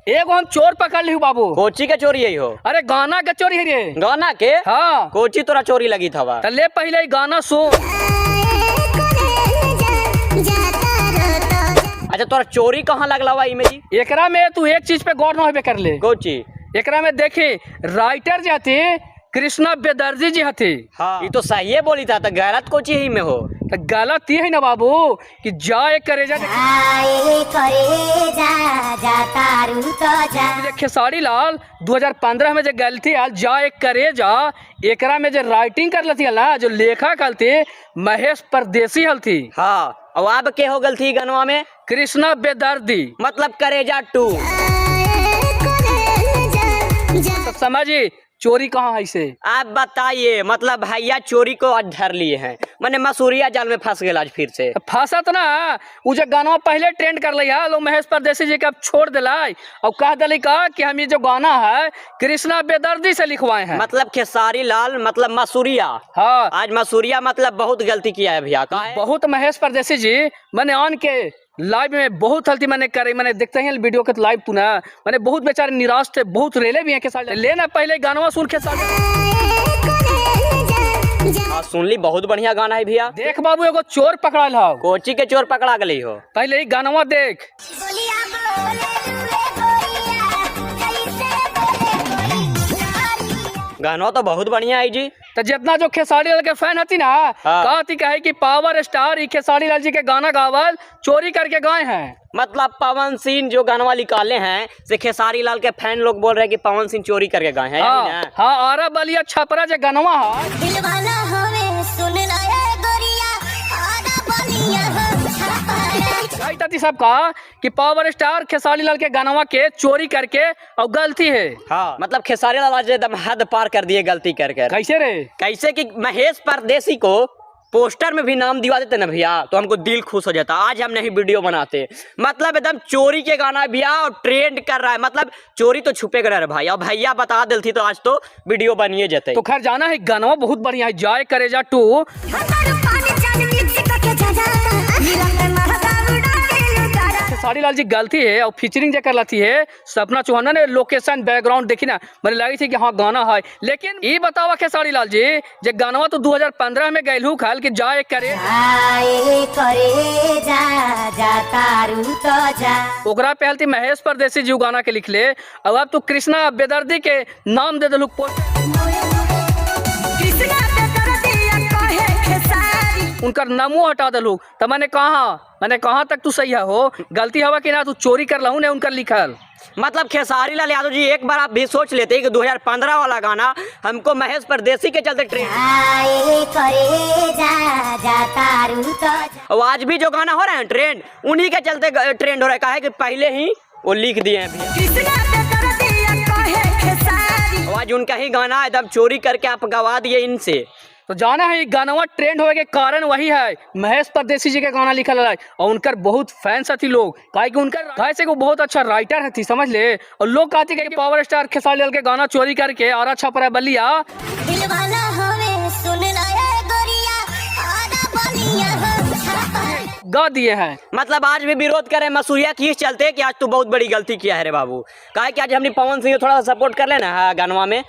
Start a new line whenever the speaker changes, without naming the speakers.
एगो हम चोर पकड़ ली बाबू।
कोची के चोरी यही हो?
अरे गाना के चोरी है रे।
गाना के?
हाँ।
कोची तोरा चोरी लगी था?
ले पहले ही गाना सुन।
अच्छा तोरा चोरी कहाँ लगला हुआ इमे जी?
एकरा में तू एक चीज पे गौर न होबे कर ले।
कोची?
एकरा में देखी राइटर जो हथे कृष्णा बेदर्जी जी हथे।
हाँ। ये तो सही है बोली था, तो गलत कोची ही में हो?
तो गलत ये है ना बाबू कि जाए करेजा खेसारी लाल 2015 में जो गलती आल जाए करेजा, एकरा में जो राइटिंग कर लती ना, जो लेखक हलती महेश परदेसी हलती।
हाँ। और अब के हो गलती गनवा में?
कृष्णा बेदर्दी।
मतलब करेजा 2।
तो समझी चोरी कहाँ है इसे?
आप बताइए। मतलब भैया चोरी को आज धर लिए हैं, मैंने मसूरिया जाल में फंस गया आज फिर से।
फंसा तो ना, वो जो गाना पहले ट्रेंड कर लिया लोग महेश परदेसी जी का छोड़ दिलाई और कह दिली का कि हम ये जो गाना है कृष्णा बेदर्दी से लिखवाए हैं।
मतलब खेसारी लाल मतलब मसूरिया।
हाँ।
आज मसूरिया मतलब बहुत गलती किया है भैया। का
बहुत महेश परदेसी जी मैंने आन के लाइव में बहुत हल्ती मैंने करी, मैंने देखते हैं वीडियो के लाइव तू ना, मैंने बहुत बेचारे निराश थे, बहुत रेले भी हैं के साथ लेना। पहले गाना सुन के साथ
सुन ली, बहुत बढ़िया गाना है भैया।
देख बाबू एगो चोर पकड़ा ला।
कोची के चोर पकड़ा गई हो?
पहले ही गाना देख।
गाना तो बहुत बढ़िया है जी।
तो जितना जो खेसारी लाल के फैन हती ना, कहती कहे कि पावर स्टार ही खेसारी लाल जी के गाना गावल चोरी करके गाए हैं।
मतलब पवन सिंह जो गाना निकाले हैं से खेसारी लाल के फैन लोग बोल रहे हैं कि पवन सिंह चोरी करके गाए हैं।
हाँ, हाँ, आरा बलिया छपरा जो गानवा सब कहा कि पावर स्टार खेसारी लाल के गानवा के चोरी करके और गलती है।
हाँ। मतलब खेसारी लाल आज एकदम हद पार कर दिए गलती करके।
कैसे रे?
कैसे कि महेश परदेसी को पोस्टर में भी नाम दिवा देते ना भैया तो हमको दिल खुश हो जाता। आज हम नहीं वीडियो बनाते। मतलब एकदम चोरी के गाना भैया और ट्रेंड कर रहा है। मतलब चोरी तो छुपे कर रहे भाई, और भैया बता देती तो आज तो वीडियो बनिए जाते।
तो खैर जाना है, गाना बहुत बढ़िया है जाए करेजा 2। खेसारी लाल जी गलती है और फीचरिंग जो कर लाती है सपना चौहान ने लोकेशन बैकग्राउंड देखी ना, मुझे लगी थी कि हाँ गाना है। लेकिन ये बतावा खेसारी लाल जी जे गाना तो 2015 में गैलू खाल कि जाए करे ओकरा पहलती महेश परदेसी जी गाना के लिख ले, और अब तू कृष्णा बेदर्दी के नाम दे दलू। उनका नामो हटा दलू। तो मैंने कहा तक तू सही है हो, गलती हवा कि ना तू चोरी कर लहू ने उनका लिखल।
मतलब खेसारी लाल यादव जी एक बार आप भी सोच लेते कि 2015 वाला गाना हमको महेश परदेसी के चलते ट्रेंड, और आज भी जो गाना हो रहा है ट्रेंड उन्हीं के चलते ट्रेंड हो रहा है। कहा है कि पहले ही वो लिख दिए हैं भैया, आज उनका ही गाना एकदम चोरी करके आप गवा दिए इनसे।
तो जाना है गाना ट्रेंड होने के कारण वही है महेश परदेसी जी के गाना लिखल है और उनकर बहुत फैंस थी लोग, काहे कि उनकर कैसे को बहुत अच्छा राइटर है थी समझ ले। और लोग कहते कि पावर स्टार खेसारी लाल के गाना चोरी करके आरा छपरा बलिया गा दिए हैं।
मतलब आज भी विरोध करे मसूरिया की इस चलते कि आज तू बहुत बड़ी गलती किया है रे बाबू। काहे कि आज हमने पवन सिंह थोड़ा सा सपोर्ट कर लेना है गानवा में,